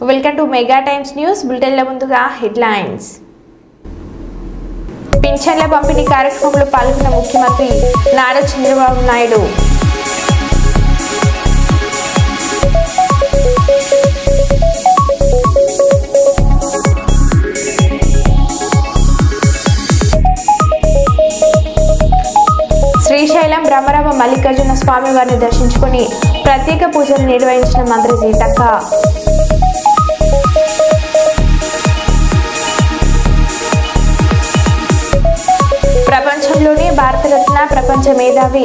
Welcome to Mega Times news బులెటిన్ల ముందుగా headlines. పింఛన్ల పంపిణీ కార్యక్రమంలో పాల్గొన్న ముఖ్యమంత్రి నారా చంద్రబాబు నాయుడు. శ్రీశైలం బ్రహ్మరామ మల్లికార్జున స్వామి వారిని దర్శించుకుని ప్రత్యేక పూజలు నిర్వహించిన మంత్రి సీతక్క. ప్రపంచంలోనే భారతరత్న ప్రపంచ మేధావి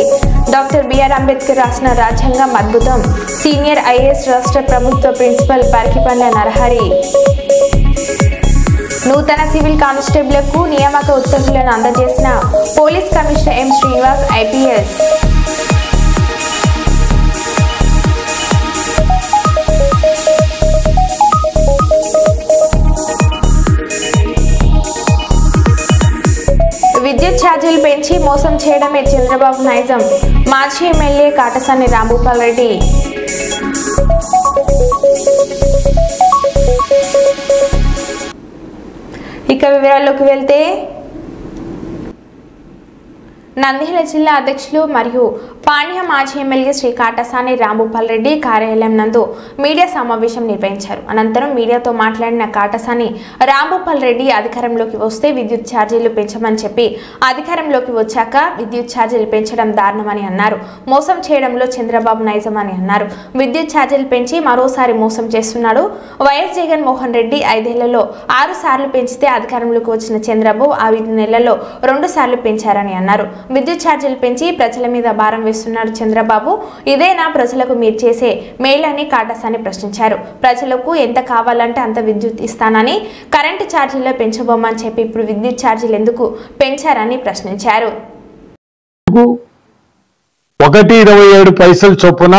డాక్టర్ బిఆర్ అంబేద్కర్ రాసిన రాజ్యాంగం అద్భుతం. సీనియర్ ఐఏఎస్ రాష్ట్ర ప్రభుత్వ ప్రిన్సిపల్ పరికిపండ్ల నరహరి. నూతన సివిల్ కానిస్టేబుల్కు నియామక ఉత్తర్వులను అందజేసిన police commissioner M Srinivas IPS. విద్యుత్ ఛార్జీలు పెంచి మోసం చేయడమే చంద్రబాబు నైజం. మాజీ ఎమ్మెల్యే కాటసాని రాంభూపాల్ రెడ్డి. ఇక వివరాల్లోకి వెళ్తే, నంద్యాల జిల్లా అధ్యక్షులు మరియు పాణ్య మాజీ ఎమ్మెల్యే శ్రీ కాటసాని రాంభూపాల్ రెడ్డి కార్యాలయం నందు మీడియా సమావేశం నిర్వహించారు. అనంతరం మీడియాతో మాట్లాడిన కాటసాని రాంభూపాల్ రెడ్డి అధికారంలోకి వస్తే విద్యుత్ ఛార్జీలు పెంచమని చెప్పి అధికారంలోకి వచ్చాక విద్యుత్ ఛార్జీలు పెంచడం దారుణమని అన్నారు. మోసం చేయడంలో చంద్రబాబు నైజం అని అన్నారు. విద్యుత్ ఛార్జీలు పెంచి మరోసారి మోసం చేస్తున్నాడు. వైఎస్ జగన్మోహన్ రెడ్డి 5 ఏళ్లలో 6 సార్లు పెంచితే అధికారంలోకి వచ్చిన చంద్రబాబు 5 నెలల్లో 2 సార్లు పెంచారని అన్నారు. విద్యుత్ ఛార్జీలు పెంచి ప్రజల మీద భారం వేస్తున్నాడు చంద్రబాబు. ఇదేనా ప్రజలకు మీరు చేసే మేలని కాటసాని ప్రశ్నించారు. ప్రజలకు ఎంత కావాలంటే అంత విద్యుత్ ఇస్తానని కరెంటు ఛార్జీల్లో పెంచబోమని చెప్పి ఇప్పుడు విద్యుత్ ఛార్జీలు ఎందుకు పెంచారని ప్రశ్నించారు. 1.27 చొప్పున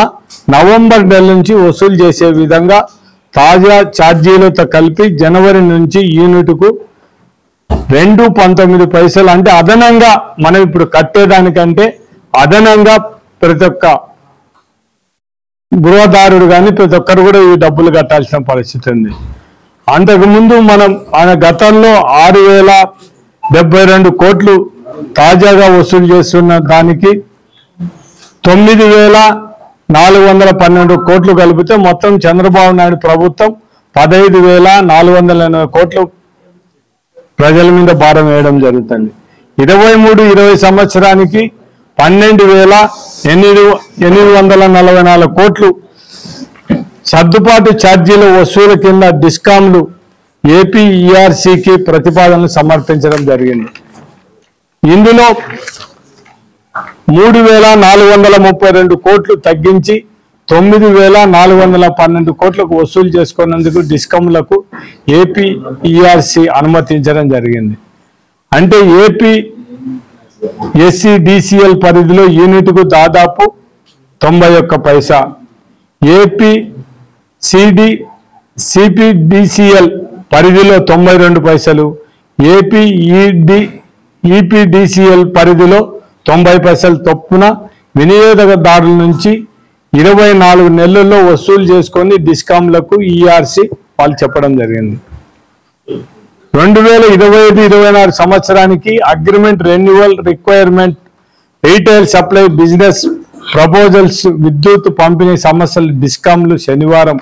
నవంబర్ నెల నుంచి వసూలు చేసే విధంగా తాజా ఛార్జీలతో కలిపి జనవరి నుంచి యూనిట్కు 2.19 అంటే అదనంగా మనం ఇప్పుడు కట్టేదానికంటే అదనంగా ప్రతి ఒక్క గృహదారుడు కానీ ప్రతి ఒక్కరు కూడా ఈ డబ్బులు కట్టాల్సిన పరిస్థితి ఉంది. అంతకుముందు మనం గతంలో 6,072 కోట్లు తాజాగా వసూలు చేస్తున్న దానికి 9,412 కోట్లు కలిపితే మొత్తం చంద్రబాబు నాయుడు ప్రభుత్వం 15,480 కోట్లు ప్రజల మీద భారం వేయడం జరుగుతుంది. 23-20 సంవత్సరానికి 12,844 కోట్లు సర్దుబాటు ఛార్జీల వసూలు కింద డిస్కాంలు ఏపీఈఆర్సీకి ప్రతిపాదనలు సమర్పించడం జరిగింది. ఇందులో 3,432 కోట్లు తగ్గించి 9,412 కోట్లకు వసూలు చేసుకున్నందుకు డిస్కంలకు ఏపీఈఆర్సీ అనుమతించడం జరిగింది. అంటే ఏపీ ఎస్సీడీసీఎల్ పరిధిలో యూనిట్కు దాదాపు 91 పైసా, ఏపీ సిపిడిసిఎల్ పరిధిలో 92 పైసలు, ఏపీ ఈపీడీసీఎల్ పరిధిలో 90 పైసలు చొప్పున వినియోగదారుల నుంచి 24 నెలల్లో వసూలు చేసుకొని డిస్కాంలకు ఈఆర్సీ వాళ్ళు చెప్పడం జరిగింది. 2025-26 సంవత్సరానికి agreement renewal requirement retail supply business proposals విద్యుత్ పంపిణీ సమస్యలు డిస్కాంలు శనివారం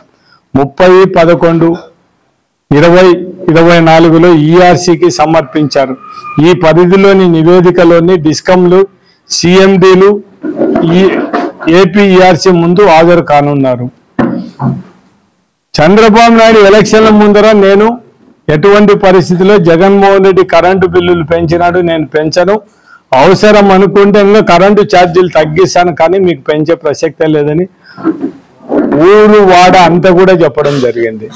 30/11/2024లో ఈఆర్సీకి సమర్పించారు. ఈ పరిధిలోని నివేదికలోని డిస్కాంలు సిఎండీలు ఏపీఈఆర్సీ ముందు హాజరు కానున్నారు. చంద్రబాబు నాయుడు ఎలక్షన్ల ముందర నేను ఎటువంటి పరిస్థితిలో జగన్మోహన్ రెడ్డి కరెంటు బిల్లులు పెంచినాడు, నేను పెంచను, అవసరం అనుకుంటే ఇంకా కరెంటు ఛార్జీలు తగ్గిస్తాను కానీ మీకు పెంచే ప్రసక్తే లేదని ఊరు వాడ అంతా కూడా చెప్పడం జరిగింది.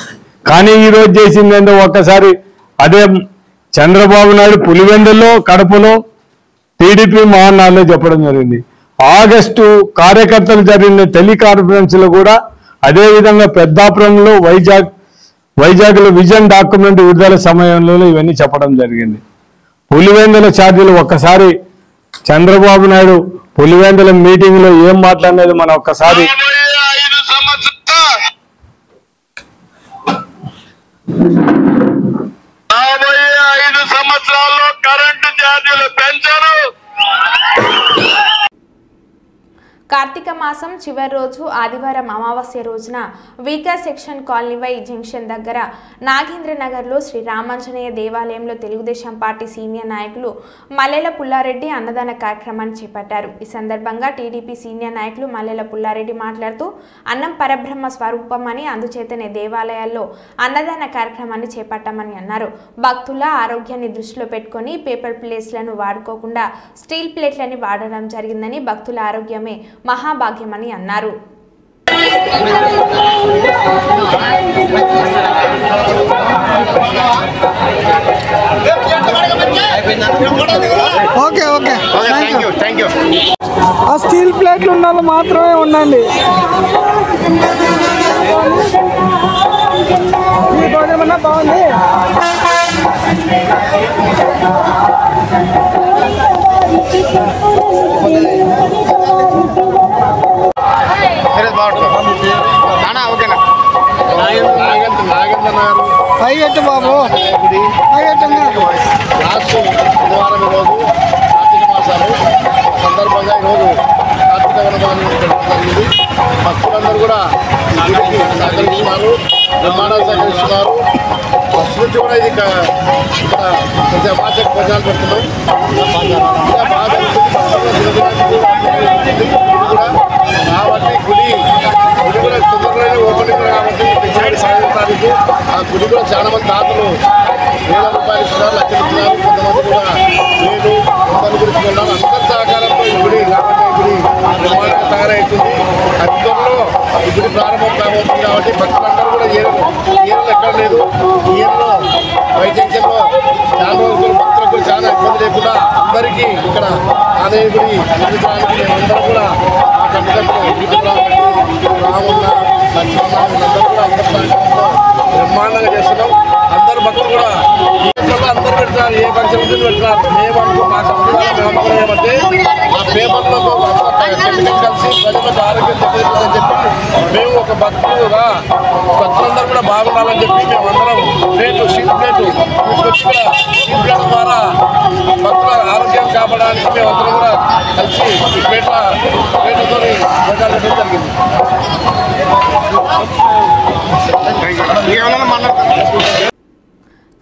కానీ ఈరోజు చేసింది ఏంటో ఒక్కసారి అదే చంద్రబాబు నాయుడు పులివెందుల్లో కడపలో టీడీపీ మహానాడులో చెప్పడం జరిగింది. ఆగస్టు కార్యకర్తలు జరిగిన టెలికాన్ఫరెన్స్ లో కూడా అదేవిధంగా పెద్దాపురంలో వైజాగ్లో విజన్ డాక్యుమెంట్ విడుదల సమయంలో ఇవన్నీ చెప్పడం జరిగింది. పులివెందుల ఛార్జీలు ఒక్కసారి చంద్రబాబు నాయుడు పులివెందుల మీటింగ్ లో ఏం మాట్లాడినది మనం ఒక్కసారి రాబోయే 5 సంవత్సరాల్లో కరెంటు ఛార్జీలు పెంచరు. కార్తీక మాసం చివరి రోజు ఆదివారం అమావాస్య రోజున weaker section colony Y junction దగ్గర నాగేంద్ర నగర్లో శ్రీ రామాంజనేయ దేవాలయంలో తెలుగుదేశం పార్టీ సీనియర్ నాయకులు మల్లెల పుల్లారెడ్డి అన్నదాన కార్యక్రమాన్ని చేపట్టారు. ఈ సందర్భంగా టీడీపీ సీనియర్ నాయకులు మల్లెల పుల్లారెడ్డి మాట్లాడుతూ అన్నం పరబ్రహ్మ స్వరూపమని అందుచేతనే దేవాలయాల్లో అన్నదాన కార్యక్రమాన్ని చేపట్టామని అన్నారు. భక్తుల ఆరోగ్యాన్ని దృష్టిలో పెట్టుకొని పేపర్ ప్లేట్లను వాడుకోకుండా స్టీల్ ప్లేట్లని వాడడం జరిగిందని భక్తుల ఆరోగ్యమే మహాభాగ్యమని అన్నారు. Okay okay thank you. ఆ స్టీల్ ప్లేట్లు ఉన్న వాళ్ళు మాత్రమే ఉండండి. ఈ భోజనం బాగుంది. పైగట్టు బాబు లాస్ట్ బుధవారం ఈరోజు కార్తీక మాసాలు సందర్భంగా ఈరోజు కార్తీక వనభోజనం పెట్టడం జరిగింది. భక్తులందరూ కూడా గుడికి సహకరిస్తున్నారు, నిర్మాణాలు సహకరిస్తున్నారు. ఫస్ట్ నుంచి కూడా ఇది ఇక్కడ కొంచెం భాషకు భోజనాలు పెడుతున్నాం. ఇంకా బాగా కాబట్టి గుడి కూడా తొందరలోనే ఓపెనింగ్ కాబట్టి డిసెంబర్ 5వ తారీఖు ఆ గుడి కూడా చాలా మంది దాతలు వేల రూపాయలు ఇస్తున్నారు, లక్షలు ఇస్తున్నారు. కొంతమంది కూడా నేను కొందరు గురించి ఉన్నారు. అందరి సహకారంతో ఈ గుడి కాబట్టి గుడి నిర్మాణంగా తయారవుతుంది. అతి త్వరలో ఈ గుడి ప్రారంభం కాబోతుంది. కాబట్టి భక్తులందరూ కూడా ఈయనలు ఎక్కడ లేదు. ఈయనలో వైజంక్షన్లో చాలా రోజులు భక్తులకు చాలా ఇబ్బంది లేకుండా అందరికీ ఇక్కడ ఆదాయ గుడి నిర్మించడానికి మేమందరం కూడా ఆ కమిటీలో రామున్న లక్ష్మణ వీళ్ళందరూ కూడా అందరి సహకారంతో బ్రహ్మాండంగా చేస్తున్నాం. అందరు భక్తులు కూడా అందరూ పెడుతున్నారు, ఏ ఫంక్షన్ పెడుతున్నారు. మేము అనుకో మా కమిటీ ఏమంటే ఆ పేపర్లో కెమికల్ కలిసి ప్రజలకు ఆరోగ్యం దెబ్బతింటుందని చెప్పి మేము ఒక భక్తులుగా భక్తులందరూ కూడా బాగుండాలని చెప్పి మేము అందరం స్టీల్ ప్లేట్ తీసుకొచ్చి కూడా స్టీల్ ప్లేట్ ద్వారా భక్తుల ఆరోగ్యం కాపాడడానికి మేమందరం కూడా కలిసి ఈ ప్లేట్లతో భోజనాలు పెట్టడం జరిగింది.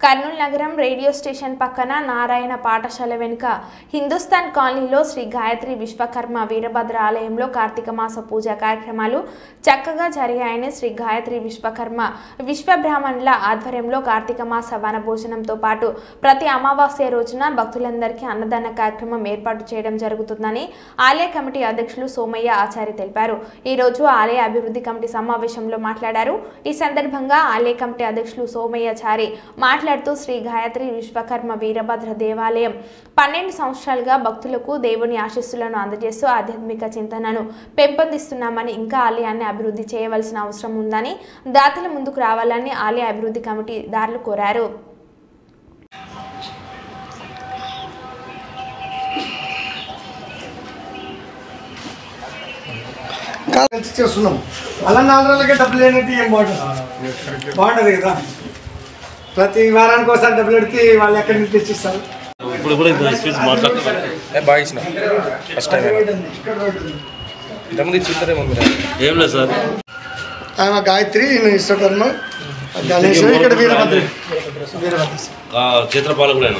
కర్నూలు నగరం రేడియో స్టేషన్ పక్కన నారాయణ పాఠశాల వెనుక హిందుస్థాన్ కాలనీలో శ్రీ గాయత్రి విశ్వకర్మ వీరభద్ర ఆలయంలో కార్తీక మాస పూజా కార్యక్రమాలు చక్కగా జరిగాయని శ్రీ గాయత్రి విశ్వకర్మ విశ్వబ్రాహ్మణుల ఆధ్వర్యంలో కార్తీక మాస వనభోజనంతో పాటు ప్రతి అమావాస్య రోజున భక్తులందరికీ అన్నదాన కార్యక్రమం ఏర్పాటు చేయడం జరుగుతుందని ఆలయ కమిటీ అధ్యక్షులు సోమయ్య ఆచారి తెలిపారు. ఈ రోజు ఆలయ అభివృద్ధి కమిటీ సమావేశంలో మాట్లాడారు. ఈ సందర్భంగా ఆలయ కమిటీ అధ్యక్షులు సోమయ్య ఆచారి మాట్లాడుతూ శ్రీ గాయత్రి విశ్వకర్మ వీరభద్ర దేవాలయం 12 సంవత్సరాలుగా భక్తులకు దేవుని ఆశీస్సులను అందజేస్తూ ఆధ్యాత్మిక చింతనను పెంపొందిస్తున్నామని, ఇంకా ఆలయాన్ని అభివృద్ధి చేయవలసిన అవసరం ఉందని, దాతల ముందుకు రావాలని ఆలయ అభివృద్ధి కమిటీ దారులు కోరారు. చేస్తున్నాం అలా 4 రోజులకే డబ్బులు లేనట్టు ఏం బాగుంటుంది కదా. ప్రతి వారానికి ఒకసారి డబ్బులు పెడితే వాళ్ళు ఎక్కడి నుంచి తెచ్చిస్తారు. ఇప్పుడు కూడా బాగా ఇచ్చిన ఫస్ట్ టైం ఏం లేదు సార్. ఆయన గాయత్రి విశ్వకర్మ గణేష్ ఇక్కడ వీరభద్ర క్షేత్రపాలకుడు కూడా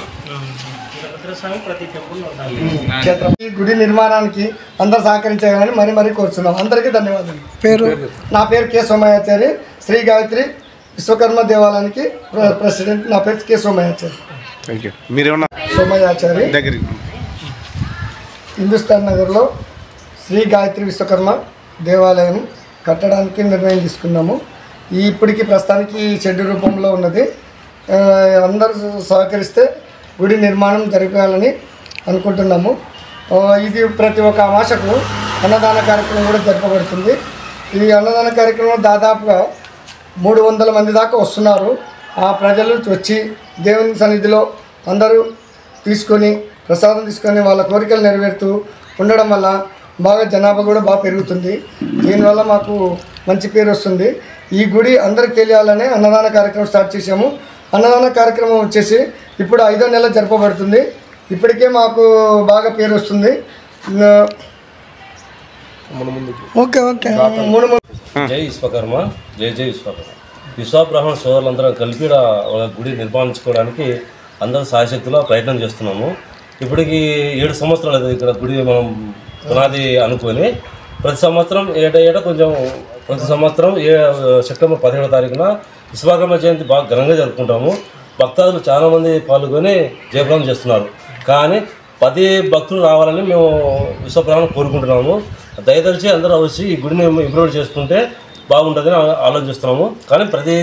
ఈ గుడి నిర్మాణానికి అందరు సహకరించాలని మరీ కోరుతున్నాం. అందరికీ ధన్యవాదాలు. నా పేరు కె సోమయాచారి, శ్రీ గాయత్రి విశ్వకర్మ దేవాలయానికి ప్రెసిడెంట్. నా పేరు కె సోమయాచారి. సోమయాచారి హిందుస్థాన్ నగర్లో శ్రీ గాయత్రి విశ్వకర్మ దేవాలయం కట్టడానికి నిర్ణయం తీసుకున్నాము. ఇప్పటికి ప్రస్తుతానికి షెడ్ రూపంలో ఉన్నది. అందరూ సహకరిస్తే గుడి నిర్మాణం జరగాలని అనుకుంటున్నాము. ఇది ప్రతి ఒక్క అమాసకు అన్నదాన కార్యక్రమం కూడా జరపబడుతుంది. ఈ అన్నదాన కార్యక్రమం దాదాపుగా 300 మంది దాకా వస్తున్నారు. ఆ ప్రజలు వచ్చి దేవుని సన్నిధిలో అందరూ తీసుకొని ప్రసాదం తీసుకొని వాళ్ళ కోరికలు నెరవేరుతూ ఉండడం వల్ల బాగా జనాభా కూడా బాగా పెరుగుతుంది. దీనివల్ల మాకు మంచి పేరు వస్తుంది. ఈ గుడి అందరికి తెలియాలని అన్నదాన కార్యక్రమం స్టార్ట్ చేసాము. అన్నదాన కార్యక్రమం వచ్చేసి ఇప్పుడు 5వ నెల జరపబడుతుంది. ఇప్పటికే మాకు బాగా పేరు వస్తుంది. జై విశ్వకర్మ, జై జై విశ్వకర్మ. విశ్వబ్రాహ్మణ సోదరులందరం కలిపి ఒక గుడి నిర్మాణించుకోవడానికి అందరూ సాయశక్తిలో ప్రయత్నం చేస్తున్నాము. ఇప్పటికి 7 సంవత్సరాలు ఇక్కడ గుడి మనం పునాది అనుకొని ప్రతి సంవత్సరం ఏటా కొంచెం ప్రతి సంవత్సరం సెప్టెంబర్ 17వ తారీఖున విశ్వకర్మ జయంతి బాగా ఘనంగా జరుపుకుంటాము. భక్తాదులు చాలామంది పాల్గొని జయప్రదం చేస్తున్నారు. కానీ 10 భక్తులు రావాలని మేము విశ్వబ్రాహ్మణం కోరుకుంటున్నాము. దయదలిచి అందరూ వచ్చి ఈ గుడిని ఇంప్రూవ్ చేసుకుంటే బాగుంటుందని ఆలోచిస్తున్నాము. కానీ ప్రతి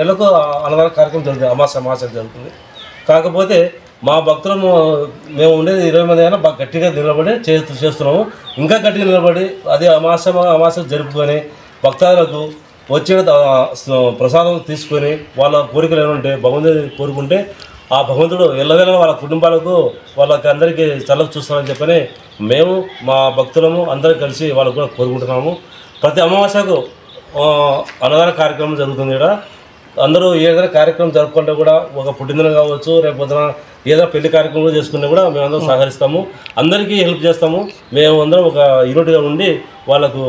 నెలకు అన్నదాన కార్యక్రమం జరుగుతుంది, అమాస జరుగుతుంది. కాకపోతే మా భక్తులను మేము ఉండేది 20 మంది అయినా బాగా గట్టిగా నిలబడి చేస్తున్నాము. ఇంకా గట్టిగా నిలబడి అది అమాస జరుపుకొని భక్తాదులకు వచ్చిన ప్రసాదం తీసుకొని వాళ్ళ కోరికలు ఏమంటే భగవంతుడు కోరుకుంటే ఆ భగవంతుడు ఎల్లవేళ వాళ్ళ కుటుంబాలకు వాళ్ళకి అందరికీ చల్లగా చూస్తామని చెప్పని మేము మా భక్తులము అందరం కలిసి వాళ్ళకు కూడా కోరుకుంటున్నాము. ప్రతి అమావాస్యకు అన్నదాన కార్యక్రమం జరుగుతుంది. ఇక్కడ అందరూ ఏదైనా కార్యక్రమం జరుపుకుంటే కూడా ఒక పుట్టినదిన కావచ్చు, రేపు పొద్దున ఏదైనా పెళ్లి కార్యక్రమం చేసుకుంటే కూడా మేమందరం సహకరిస్తాము, అందరికీ హెల్ప్ చేస్తాము. మేము అందరం ఒక యూనిట్గా ఉండి వాళ్ళకు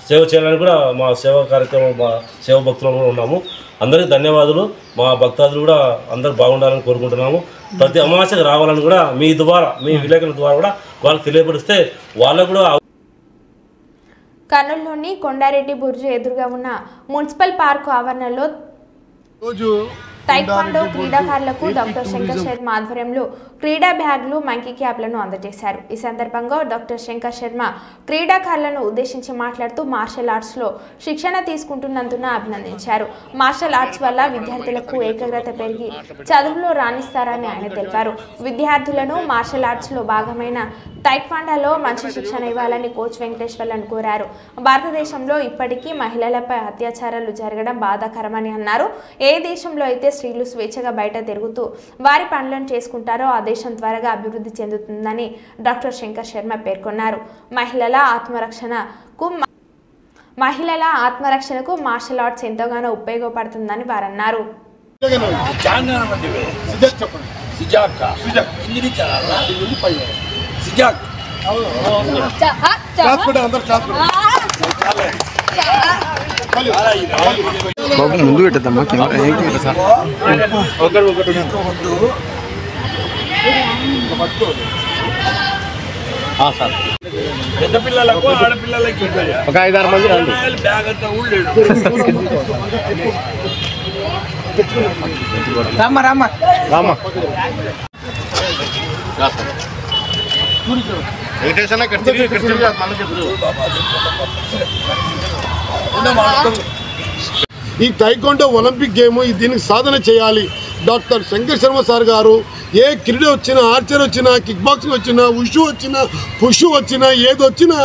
సేవ చేయాలని కూడా మా సేవా కార్యక్రమం మా సేవ భక్తులు ఉన్నాము. అందరికీ ధన్యవాదాలు. మా భక్తాదులు కూడా అందరూ బాగుండాలని కోరుకుంటున్నాము. ప్రతి అమావాస్యకు రావాలని కూడా మీ ద్వారా మీ విలేకరుల ద్వారా కూడా వాళ్ళకి తెలియపరిస్తే వాళ్ళకు కూడా. కర్నూలులోని కొండారెడ్డి బుర్జు ఎదురుగా ఉన్న మున్సిపల్ పార్కు ఆవరణలో టైక్వాండో క్రీడాకారులకు డాక్టర్ శంకర్ శర్మ ఆధ్వర్యంలో క్రీడా బ్యాగ్లు, మంకీ క్యాప్లను అందజేశారు. ఈ సందర్భంగా డాక్టర్ శంకర్ శర్మ క్రీడాకారులను ఉద్దేశించి మాట్లాడుతూ మార్షల్ ఆర్ట్స్లో శిక్షణ తీసుకుంటున్నందున అభినందించారు. మార్షల్ ఆర్ట్స్ వల్ల విద్యార్థులకు ఏకాగ్రత పెరిగి చదువులో రాణిస్తారని ఆయన తెలిపారు. విద్యార్థులను మార్షల్ ఆర్ట్స్లో భాగమైన టైక్వాండోలో మంచి శిక్షణ ఇవ్వాలని కోచ్ వెంకటేశ్వర్లను కోరారు. భారతదేశంలో ఇప్పటికీ మహిళలపై అత్యాచారాలు జరగడం బాధాకరమని అన్నారు. ఏ దేశంలో అయితే స్త్రీలు స్వేచ్ఛగా బయట తిరుగుతూ వారి పనులను చేసుకుంటారో ఆ దేశం త్వరగా అభివృద్ధి చెందుతుందని డాక్టర్ శంకర్ శర్మ పేర్కొన్నారు. మహిళల ఆత్మరక్షణకు మార్షల్ ఆర్ట్స్ ఎంతగానో ఉపయోగపడుతుందని వారన్నారు. ముందు పెట్టద్దమ్మా సార్. పెద్ద పిల్లలకు ఆడపిల్లలకి ఒక 5-6 మంది రండి. బ్యాగ్ అంతా ఉండేది. రామ్మ రామ్మ రామ్మ ఈ టైక్వాండో ఒలింపిక్ గేమ్ దీనికి సాధన చేయాలి. డాక్టర్ శంకర్ శర్మ సార్ గారు ఏ క్రీడ వచ్చినా, ఆర్చర్ వచ్చినా, కిక్ బాక్సింగ్ వచ్చినా, ఉషు వచ్చినా, పుషు వచ్చినా, ఏది వచ్చినా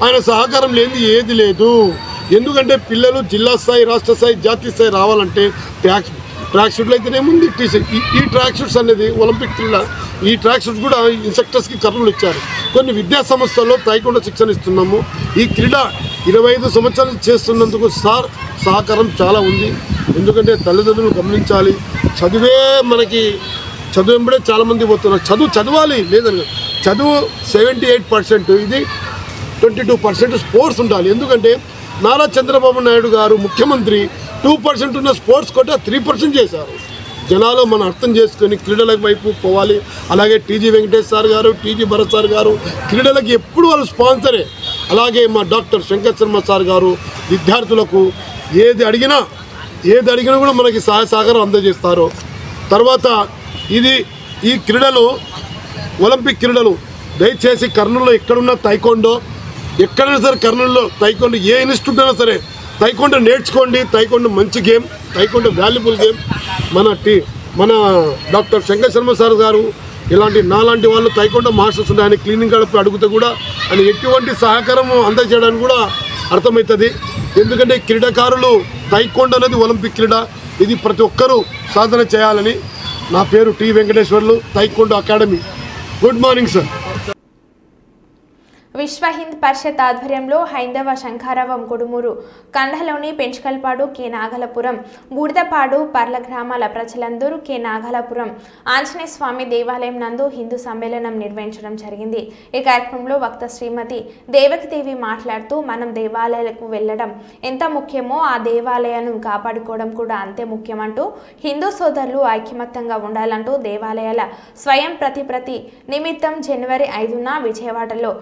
ఆయన సహకారం లేనిది ఏది లేదు. ఎందుకంటే పిల్లలు జిల్లా స్థాయి, రాష్ట్ర స్థాయి, జాతీయ స్థాయి రావాలంటే ట్రాక్ షూట్లు అయితేనేముంది, ఈ ట్రాక్ షూట్స్ అనేది ఒలింపిక్ క్రీడ. ఈ ట్రాక్ షూట్స్ కూడా ఇన్స్ట్రక్టర్స్కి కర్నూలు ఇచ్చారు. కొన్ని విద్యా సంస్థల్లో టైక్వాండో శిక్షణ ఇస్తున్నాము. ఈ క్రీడ 25 సంవత్సరాలు చేస్తున్నందుకు సార్ సహకారం చాలా ఉంది. ఎందుకంటే తల్లిదండ్రులు గమనించాలి. చదువే మనకి చదువు వెంబడే చాలామంది పోతున్నారు. చదవాలి లేదని చదువు 78%, ఇది 22% స్పోర్ట్స్ ఉండాలి. ఎందుకంటే నారా చంద్రబాబు నాయుడు గారు ముఖ్యమంత్రి 2% ఉన్న స్పోర్ట్స్ కోటా 3% చేశారు. జనాలు మనం అర్థం చేసుకొని క్రీడల వైపు పోవాలి. అలాగే టీజీ వెంకటేష్ సార్ గారు, టీజీ భరత్ సార్ గారు క్రీడలకి ఎప్పుడు వాళ్ళు స్పాన్సరే. అలాగే మా డాక్టర్ శంకర్ శర్మ సార్ గారు విద్యార్థులకు ఏది అడిగినా కూడా మనకి సహాయ సహకారం అందజేస్తారు. తర్వాత ఈ క్రీడలు ఒలింపిక్ క్రీడలు దయచేసి కర్నూలులో ఎక్కడున్నా టైక్వాండో, ఎక్కడైనా సరే కర్నూలులో టైక్వాండో ఏ ఇన్స్టిట్యూట్ అయినా సరే టైక్వాండో నేర్చుకోండి. టైక్వాండో మంచి గేమ్, టైక్వాండో వాల్యుబుల్ గేమ్. మన డాక్టర్ శంకర్ శర్మ సార్ గారు ఇలాంటి నాలాంటి వాళ్ళు టైక్వాండో మాస్టర్స్ ఉన్నాయి. ఆయన క్లీనింగ్ గడప అడిగితే కూడా ఆయన ఎటువంటి సహకారం అందజేయడానికి కూడా అర్థమవుతుంది. ఎందుకంటే క్రీడాకారులు టైక్వాండో అనేది ఒలింపిక్ క్రీడ. ఇది ప్రతి ఒక్కరూ సాధన చేయాలని. నా పేరు T Venkateswarlu, taekwondo academy. Good morning sir. విశ్వ హింద్ పరిషత్ ఆధ్వర్యంలో హైందవ శంఖారావం కొడుమూరు కండలోని పెంచుకల్పాడు కె నాగలపురం బూడిదపాడు పర్ల గ్రామాల ప్రజలందరూ కె నాగలపురం ఆంజనేయ స్వామి దేవాలయం నందు హిందూ సమ్మేళనం నిర్వహించడం జరిగింది. ఈ కార్యక్రమంలో వక్త శ్రీమతి దేవకిదేవి మాట్లాడుతూ మనం దేవాలయాలకు వెళ్ళడం ఎంత ముఖ్యమో ఆ దేవాలయాలను కాపాడుకోవడం కూడా అంతే ముఖ్యమంటూ హిందూ సోదరులు ఐకమత్యంగా ఉండాలంటూ దేవాలయాల స్వయం ప్రతి నిమిత్తం జనవరి 5న విజయవాడలో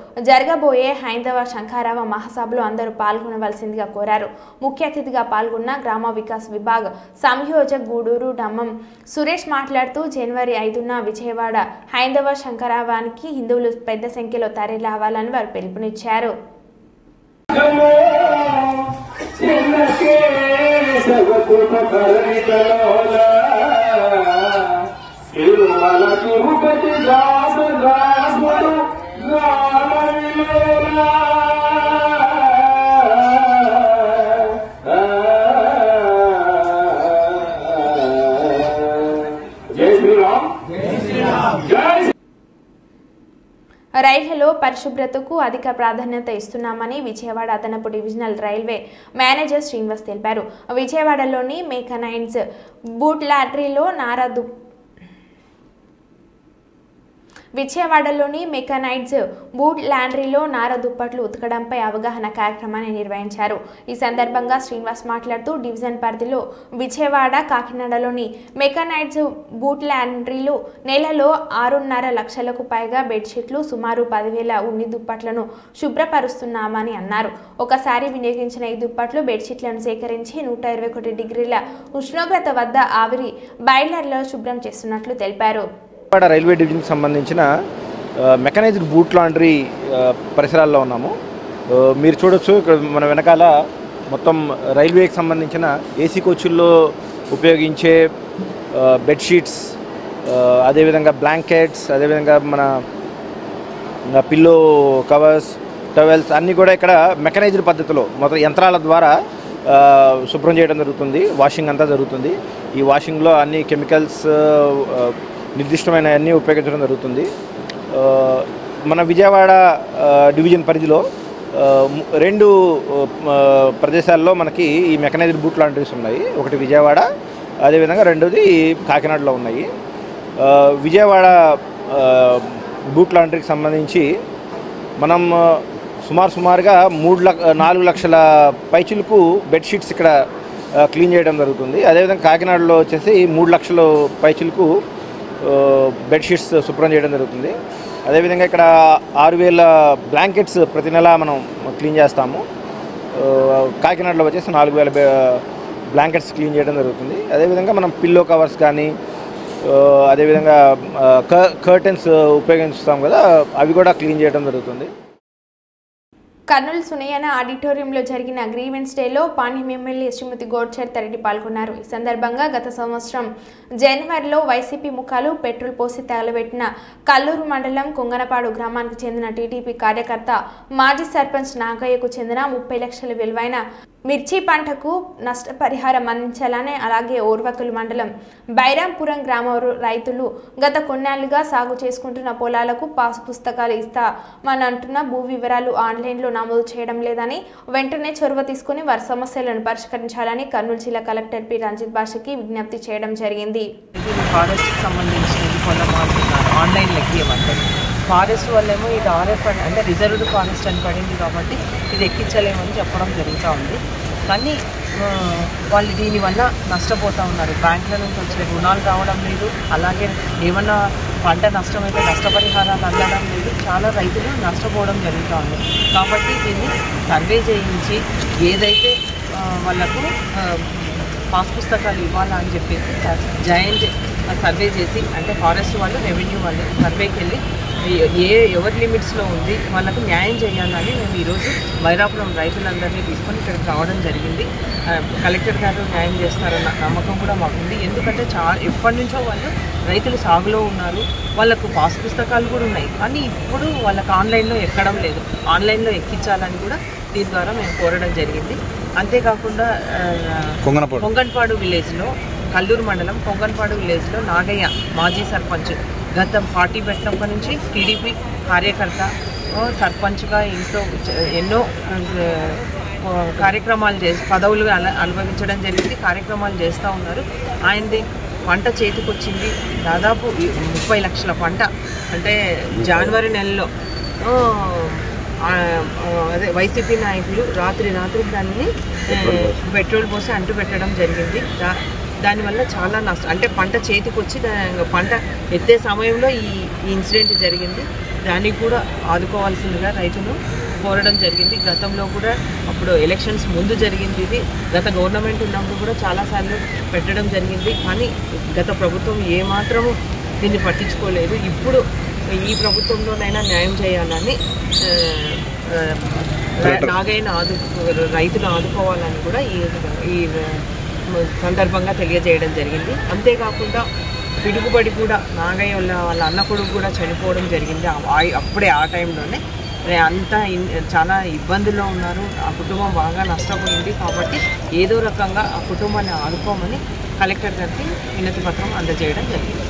జరగబోయే హైందవ శంఖారావ మహాసభలో అందరూ పాల్గొనవలసిందిగా కోరారు. ముఖ్య అతిథిగా పాల్గొన్న గ్రామ వికాస్ విభాగ్ సంయోజక్ గూడూరు డమ్మం సురేష్ మాట్లాడుతూ జనవరి 5న విజయవాడ హైందవ శంఖారావానికి హిందువులు పెద్ద సంఖ్యలో తరలిరావాలని వారు పిలుపునిచ్చారు. రైళ్లలో పరిశుభ్రతకు అధిక ప్రాధాన్యత ఇస్తున్నామని విజయవాడ అదనపు డివిజనల్ రైల్వే మేనేజర్ శ్రీనివాస్ తెలిపారు. విజయవాడలోని మెకనైజ్డ్ బూట్ లాటరీలో నార దుప్పట్లు ఉతకడంపై అవగాహన కార్యక్రమాన్ని నిర్వహించారు. ఈ సందర్భంగా శ్రీనివాస్ మాట్లాడుతూ డివిజన్ పరిధిలో విజయవాడ కాకినాడలోని మెకనైజ్డ్ బూట్ లాండ్రీలు నెలలో 6.5 లక్షలకు పైగా బెడ్షీట్లు సుమారు 10,000 ఉన్ని దుప్పట్లను శుభ్రపరుస్తున్నామని అన్నారు. ఒకసారి వినియోగించిన ఈ దుప్పట్లు బెడ్షీట్లను సేకరించి 121 డిగ్రీల ఉష్ణోగ్రత వద్ద ఆవిరి బాయిలర్లో శుభ్రం చేస్తున్నట్లు తెలిపారు. రైల్వే డివిజన్కి సంబంధించిన మెకనైజ్డ్ బూట్ లాండ్రీ పరిసరాల్లో ఉన్నాము. మీరు చూడొచ్చు ఇక్కడ మన వెనకాల మొత్తం రైల్వేకి సంబంధించిన ఏసీ కోచుల్లో ఉపయోగించే బెడ్షీట్స్, అదేవిధంగా బ్లాంకెట్స్, అదేవిధంగా మన పిల్లో కవర్స్, టవెల్స్ అన్నీ కూడా ఇక్కడ మెకనైజ్డ్ పద్ధతిలో మొత్తం యంత్రాల ద్వారా శుభ్రం చేయడం జరుగుతుంది. వాషింగ్ అంతా జరుగుతుంది. ఈ వాషింగ్లో అన్ని కెమికల్స్ నిర్దిష్టమైన అన్నీ ఉపయోగించడం జరుగుతుంది. మన విజయవాడ డివిజన్ పరిధిలో 2 ప్రదేశాల్లో మనకి ఈ మెకనైజ్డ్ బూట్ లాండ్రీస్ ఉన్నాయి. ఒకటి విజయవాడ, అదేవిధంగా రెండోది కాకినాడలో ఉన్నాయి. విజయవాడ బూట్ లాండ్రీకి సంబంధించి మనం సుమారుగా 4 లక్షల పైచిలకు బెడ్షీట్స్ ఇక్కడ క్లీన్ చేయడం జరుగుతుంది. అదేవిధంగా కాకినాడలో వచ్చేసి 3 లక్షల పైచిలకు బెడ్షీట్స్ శుభ్రం చేయడం జరుగుతుంది. అదేవిధంగా ఇక్కడ 6,000 బ్లాంకెట్స్ ప్రతి నెల మనం క్లీన్ చేస్తాము. కాకినాడలో వచ్చేసి 4,000 బ్లాంకెట్స్ క్లీన్ చేయడం జరుగుతుంది. అదేవిధంగా మనం పిల్లో కవర్స్ కానీ అదేవిధంగా కర్టెన్స్ ఉపయోగిస్తాం కదా, అవి కూడా క్లీన్ చేయడం జరుగుతుంది. కర్నూలు సునయన ఆడిటోరియంలో జరిగిన గ్రీవెన్స్ డేలో పాణ్యం ఎమ్మెల్యే శ్రీమతి గోడ్చర్తారెడ్డి పాల్గొన్నారు. ఈ సందర్భంగా గత సంవత్సరం జనవరిలో వైసీపీ ముఖాలు పెట్రోల్ పోసి తగలబెట్టిన కల్లూరు మండలం కొంగనపాడు గ్రామానికి చెందిన టీడీపీ కార్యకర్త మాజీ సర్పంచ్ నాగయ్యకు చెందిన 30 లక్షల విలువైన మిర్చి పంటకు నష్టపరిహారం అందించాలని, అలాగే ఓర్వకలు మండలం బైరాంపురం గ్రామ రైతులు గత కొన్నేళ్లుగా సాగు చేసుకుంటున్న పొలాలకు పాస్ పుస్తకాలు ఇస్తామనంటున్న భూ వివరాలు ఆన్లైన్లో నమోదు చేయడం లేదని, వెంటనే చొరవ తీసుకుని వారి సమస్యలను పరిష్కరించాలని కర్నూలు జిల్లా కలెక్టర్ పి రంజిత్ భాషకి విజ్ఞప్తి చేయడం జరిగింది. ఫారెస్ట్ వల్లేమో ఇది ఆర్ఎఫ్ అంటే రిజర్వ్డ్ ఫారెస్ట్ అని పడింది కాబట్టి ఇది ఎక్కించలేమని చెప్పడం జరుగుతూ ఉంది. కానీ వాళ్ళు దీనివల్ల నష్టపోతూ ఉన్నారు. బ్యాంకుల నుంచి వచ్చే రుణాలు రావడం లేదు, అలాగే ఏమన్నా పంట నష్టమైతే నష్టపరిహారాలు అందడం లేదు. చాలా రైతులు నష్టపోవడం జరుగుతూ ఉంది. కాబట్టి దీన్ని సర్వే చేయించి ఏదైతే వాళ్ళకు పాస్ పుస్తకాలు ఇవ్వాలా అని చెప్పేసి జాయింట్ సర్వే చేసి, అంటే ఫారెస్ట్ వాళ్ళు రెవెన్యూ వాళ్ళు సర్వేకి వెళ్ళి ఎవరి లిమిట్స్లో ఉంది వాళ్ళకు న్యాయం చేయాలని మేము ఈరోజు బైరాపురం రైతులందరినీ తీసుకొని ఇక్కడికి రావడం జరిగింది. కలెక్టర్ గారు న్యాయం చేస్తారన్న నమ్మకం కూడా మాకుంది. ఎందుకంటే ఎప్పటి నుంచో వాళ్ళు రైతులు సాగులో ఉన్నారు, వాళ్ళకు పాస్ పుస్తకాలు కూడా ఉన్నాయి. కానీ ఇప్పుడు వాళ్ళకు ఆన్లైన్లో ఎక్కడం లేదు. ఆన్లైన్లో ఎక్కించాలని కూడా దీని ద్వారా మేము కోరడం జరిగింది. అంతేకాకుండా కొంగన్పాడు విలేజ్లో, కల్లూరు మండలం కొంగన్పాడు విలేజ్లో నాగయ్య మాజీ సర్పంచ్ గత పార్టీ పెట్టినప్పటి నుంచి టీడీపీ కార్యకర్త సర్పంచ్గా ఇంట్లో ఎన్నో కార్యక్రమాలు పదవులు అనుభవించడం జరిగింది, కార్యక్రమాలు చేస్తూ ఉన్నారు. ఆయనది పంట చేతికొచ్చింది, దాదాపు 30 లక్షల పంట. అంటే జనవరి నెలలో అదే వైసీపీ నాయకులు రాత్రి దాన్ని పెట్రోల్ పోసి అంటు పెట్టడం జరిగింది. దానివల్ల చాలా నష్టం. అంటే పంట చేతికొచ్చి పంట ఎత్తే సమయంలో ఈ ఇన్సిడెంట్ జరిగింది. దానికి కూడా ఆదుకోవాల్సిందిగా రైతును కోరడం జరిగింది. గతంలో కూడా అప్పుడు ఎలక్షన్స్ ముందు జరిగింది. ఇది గత గవర్నమెంట్ ఉన్నప్పుడు కూడా చాలాసార్లు పెట్టడం జరిగింది. కానీ గత ప్రభుత్వం ఏమాత్రము దీన్ని పట్టించుకోలేదు. ఇప్పుడు ఈ ప్రభుత్వంలోనైనా న్యాయం చేయాలని రైతును ఆదుకోవాలని కూడా ఈ సందర్భంగా తెలియజేయడం జరిగింది. అంతేకాకుండా పిడుగుబడి కూడా నాగయ్య వాళ్ళ అన్న కొడుకు కూడా చనిపోవడం జరిగింది. అప్పుడే ఆ టైంలోనే అంతా చాలా ఇబ్బందుల్లో ఉన్నారు. ఆ కుటుంబం బాగా నష్టపోయింది. కాబట్టి ఏదో రకంగా ఆ కుటుంబాన్ని ఆదుకోమని కలెక్టర్ గారికి వినతి పత్రం అందజేయడం జరిగింది.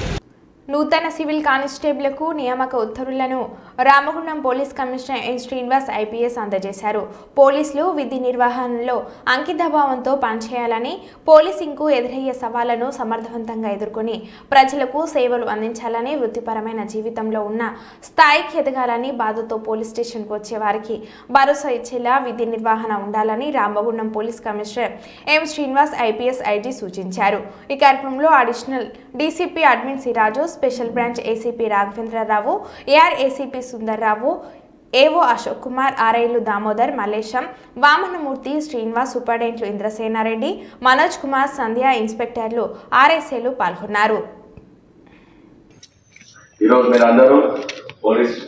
నూతన సివిల్ కానిస్టేబుల్కు నియామక ఉత్తర్వులను Ramagundam police commissioner N Srinivas IPS అందజేశారు. పోలీసులు విధి నిర్వహణలో అంకితభావంతో పనిచేయాలని, పోలీసింగ్కు ఎదురయ్యే సవాళ్లను సమర్థవంతంగా ఎదుర్కొని ప్రజలకు సేవలు అందించాలని, వృత్తిపరమైన జీవితంలో ఉన్న స్థాయికి ఎదగాలని, బాధతో పోలీస్ స్టేషన్కు వచ్చే వారికి భరోసా ఇచ్చేలా విధి నిర్వహణ ఉండాలని Ramagundam police commissioner M Srinivas IPS IG సూచించారు. ఈ కార్యక్రమంలో additional DCP admin Siraju, special branch ACP Raghavendrarao, AR ACP Sundarrao, AO Ashok Kumar, ఆర్ఐలు Damodar, Mallesham, Vamanamurthy, Srinivas, సూపరింటెండెంట్లు Indrasena Reddy, Manoj Kumar, సంధ్య, ఇన్స్పెక్టర్లు, ఆర్ఎస్ఏలు పాల్గొన్నారు. ఈరోజు మీరందరూ పోలీస్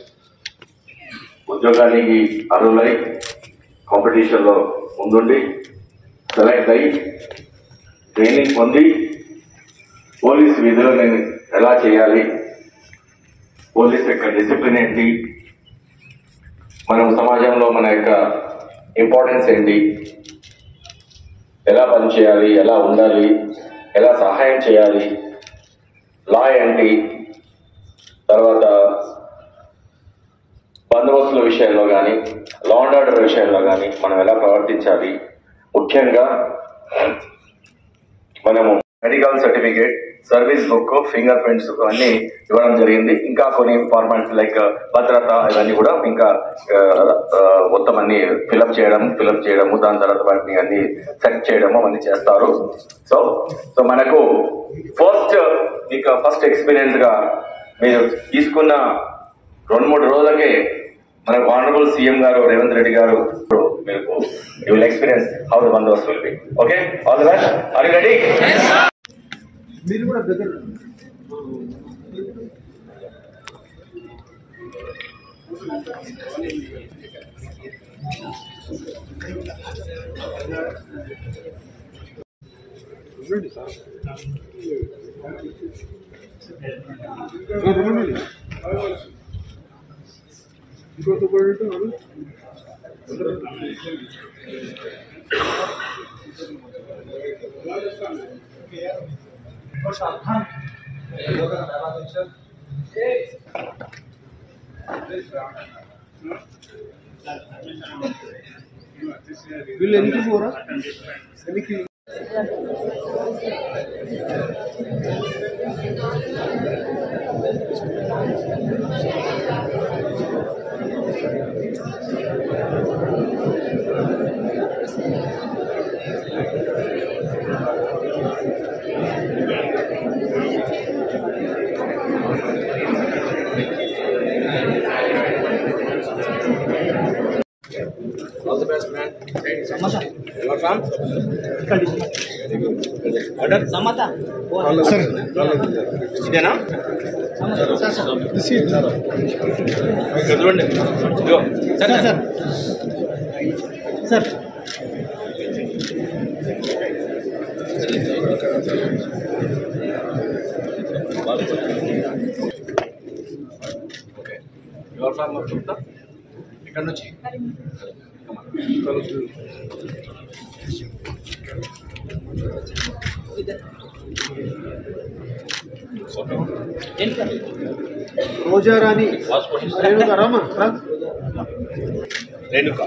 ఉద్యోగానికి అర్హులై కాంపిటీషన్లో ముందుండి సెలెక్ట్ అయ్యి ట్రైనింగ్ పొంది పోలీస్ విధులు నేను ఎలా చేయాలి, పోలీస్ యొక్క డిసిప్లిన్ ఏంటి, మనం సమాజంలో మన యొక్క ఇంపార్టెన్స్ ఏంటి, ఎలా పనిచేయాలి, ఎలా ఉండాలి, ఎలా సహాయం చేయాలి, లా ఏంటి, తర్వాత బందోబస్తుల విషయంలో కానీ లా అండ్ ఆర్డర్ విషయంలో కానీ మనం ఎలా ప్రవర్తించాలి, ముఖ్యంగా మనము medical certificate, service book, finger prints అన్ని ఇవ్వడం జరిగింది. ఇంకా కొన్ని ఫార్మాలిటీస్ లైక్ భద్రత ఇవన్నీ కూడా ఇంకా మొత్తం అన్ని ఫిలప్ చేయడము, దాని తర్వాత వాటిని అన్ని సెట్ చేయడము అవన్నీ చేస్తారు. సో మనకు ఫస్ట్ ఎక్స్పీరియన్స్ గా మీరు తీసుకున్న 2-3 రోజులకే మనకు ఆనరబుల్ సీఎం గారు రేవంత్ రెడ్డి గారు మీకు you will experience how the బందోబస్తు will be. Okay, all the best. Are you ready? మీరు కూడా దగ్గర వీళ్ళు ఎందుకు పోరా ఎందుకు All the best, man. Samata. You are from? Order. Samata. Sir. Idena? Samata. Sir. This is. Good one. Go. Sir. Sir. Sir. Okay. You are from Gupta? ఇక్కడ నుంచి రోజారాణి రేణుగారమ్మా రేణుకా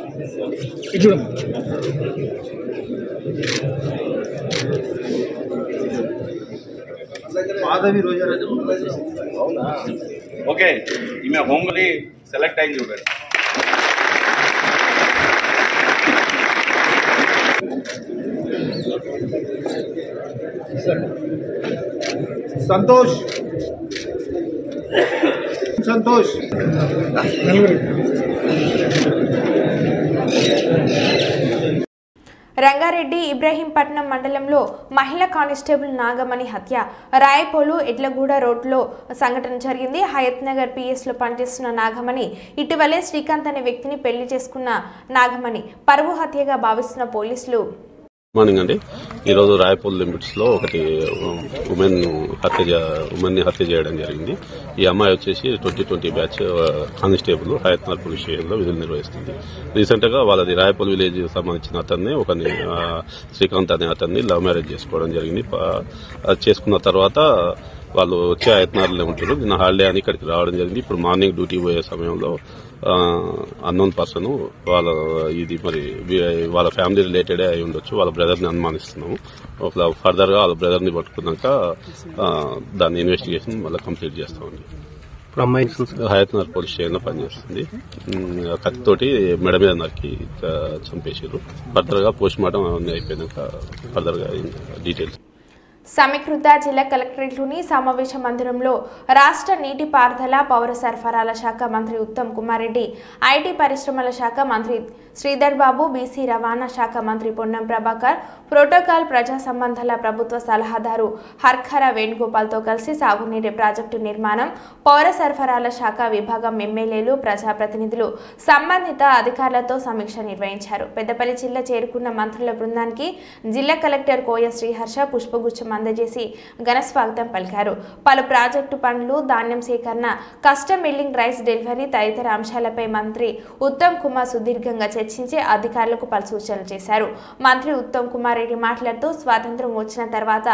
మాధవి రోజారాజు అవునా ఓకే ఈమె హోమ్లీ సెలెక్ట్ అయింది చూడండి సంతోష్ సంతోష్ రంగారెడ్డి ఇబ్రహీంపట్నం మండలంలో మహిళా కానిస్టేబుల్ నాగమణి హత్య. రాయపోలు ఎడ్లగూడ రోడ్లో సంఘటన జరిగింది. హయత్ నగర్ పిఎస్లో పనిచేస్తున్న నాగమణి ఇటీవలే శ్రీకాంత్ అనే వ్యక్తిని పెళ్లి చేసుకున్న నాగమణి పరువు హత్యగా భావిస్తున్న పోలీసులు. మార్నింగ్ అండి, ఈరోజు రాయపూల్ లిమిట్స్లో ఒకటి ఉమెన్ని హత్య చేయడం జరిగింది. ఈ అమ్మాయి వచ్చేసి 2020 బ్యాచ్ కానిస్టేబుల్ హయత్నగర్ పోలీస్ స్టేషన్లో విధులు నిర్వహిస్తుంది. రీసెంట్గా వాళ్ళది రాయపూల్ విలేజ్ సంబంధించిన అతన్ని ఒకరిని శ్రీకాంత్ అనే అతన్ని లవ్ మ్యారేజ్ చేసుకోవడం జరిగింది. చేసుకున్న తర్వాత వాళ్ళు వచ్చే హయత్నగర్లో ఉంటారు. నిన్న హాలిడే అని ఇక్కడికి రావడం జరిగింది. ఇప్పుడు మార్నింగ్ డ్యూటీ పోయే సమయంలో అన్నోన్ పర్సన్ వాళ్ళ ఫ్యామిలీ రిలేటెడే అయి ఉండొచ్చు, వాళ్ళ బ్రదర్ని అనుమానిస్తున్నాము. ఫర్దర్గా వాళ్ళ బ్రదర్ని పట్టుకున్నాక దాని ఇన్వెస్టిగేషన్ మళ్ళీ కంప్లీట్ చేస్తామండి. హయత్నగర్ పోలీస్ స్టేషన్లో పనిచేస్తుంది. కత్తితోటి మెడ మీద నరికి చంపేసారు. ఫర్దర్గా పోస్ట్ మార్టం అవన్నీ అయిపోయినాక ఫర్దర్గా డీటెయిల్స్. సమీకృత జిల్లా కలెక్టరేట్లోని సమావేశ మందిరంలో రాష్ట్ర నీటిపారుదల పౌర సరఫరాల శాఖ మంత్రి ఉత్తమ్ కుమార్ రెడ్డి, ఐటీ పరిశ్రమల శాఖ మంత్రి శ్రీధర్ బాబు, బీసీ రవాణా శాఖ మంత్రి పొన్నం ప్రభాకర్, ప్రోటోకాల్ ప్రజా సంబంధాల ప్రభుత్వ సలహాదారు హర్ఖర వేణుగోపాల్తో కలిసి సాగునీటి ప్రాజెక్టు నిర్మాణం, పౌర సరఫరాల శాఖ విభాగం ఎమ్మెల్యేలు, ప్రజాప్రతినిధులు, సంబంధిత అధికారులతో సమీక్ష నిర్వహించారు. పెద్దపల్లి జిల్లా చేరుకున్న మంత్రుల బృందానికి జిల్లా కలెక్టర్ కోయ శ్రీహర్ష పుష్పగుచ్చం అందజేసి ఘన స్వాగతం పలికారు. పలు ప్రాజెక్టు పనులు, ధాన్యం సేకరణ, కస్టమ్ మిల్లింగ్, రైస్ డెలివరీ తదితర అంశాలపై మంత్రి ఉత్తమ్ కుమార్ సుదీర్ఘంగా చర్చించి అధికారులకు పలు సూచనలు చేశారు. మంత్రి ఉత్తమ్ కుమార్ రెడ్డి మాట్లాడుతూ, స్వాతంత్ర్యం వచ్చిన తర్వాత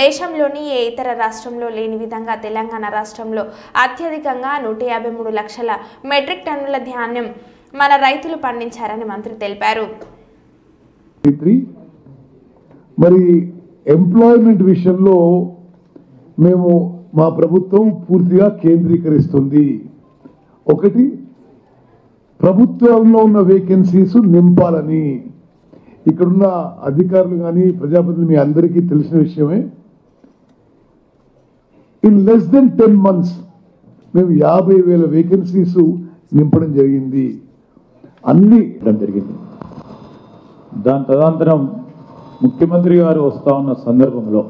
దేశంలోని ఏ ఇతర రాష్ట్రంలో లేని విధంగా తెలంగాణ రాష్ట్రంలో అత్యధికంగా 153 లక్షల మెట్రిక్ టన్నుల ధాన్యం మన రైతులు పండించారని మంత్రి తెలిపారు. మరి ఎంప్లాయ్మెంట్ విషయంలో మేము మా ప్రభుత్వం పూర్తిగా కేంద్రీకరిస్తుంది. ఒకటి, ప్రభుత్వంలో ఉన్న వేకెన్సీస్ నింపాలని. ఇక్కడున్న అధికారులు కానీ ప్రజాప్రతినిధులు మీ అందరికీ తెలిసిన విషయమే. ఇన్ లెస్ దెన్ 10 months మేము 50,000 వేకెన్సీస్ నింపడం జరిగింది. అన్ని జరిగింది. దాని తదనంతరం ముఖ్యమంత్రి గారు వస్తూ ఉన్న సందర్భంలో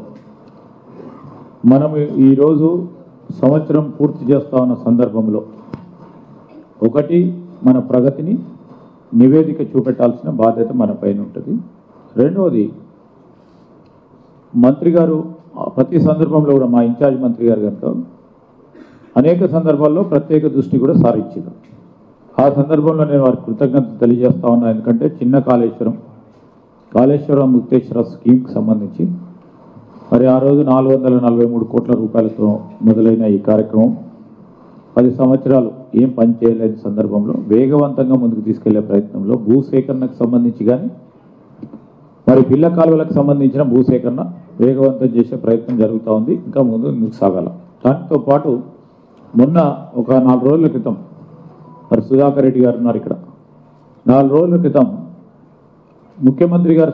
మనం ఈరోజు సంవత్సరం పూర్తి చేస్తూ ఉన్న సందర్భంలో ఒకటి, మన ప్రగతిని నివేదిక చూపెట్టాల్సిన బాధ్యత మన పైన ఉంటుంది. రెండవది, మంత్రి గారు ప్రతి సందర్భంలో కూడా మా ఇన్ఛార్జ్ మంత్రి గారు కనుక అనేక సందర్భాల్లో ప్రత్యేక దృష్టి కూడా సారించారు. ఆ సందర్భంలో నేను వారికి కృతజ్ఞత తెలియజేస్తా ఉన్నా. ఎందుకంటే చిన్న కాళేశ్వరం ముక్తేశ్వర స్కీమ్కి సంబంధించి మరి ఆ రోజు 443 కోట్ల రూపాయలతో మొదలైన ఈ కార్యక్రమం 10 సంవత్సరాలు ఏం పని చేయలేని సందర్భంలో వేగవంతంగా ముందుకు తీసుకెళ్లే ప్రయత్నంలో భూసేకరణకు సంబంధించి కానీ మరి పిల్ల కాలువలకు సంబంధించిన భూసేకరణ వేగవంతం చేసే ప్రయత్నం జరుగుతూ ఉంది. ఇంకా ముందుకు సాగాల. దాంతో పాటు మొన్న ఒక 4 రోజుల క్రితం మరి సుధాకర్ రెడ్డి గారు ఉన్నారు ఇక్కడ. 4 రోజుల క్రితం ముఖ్యమంత్రి గారు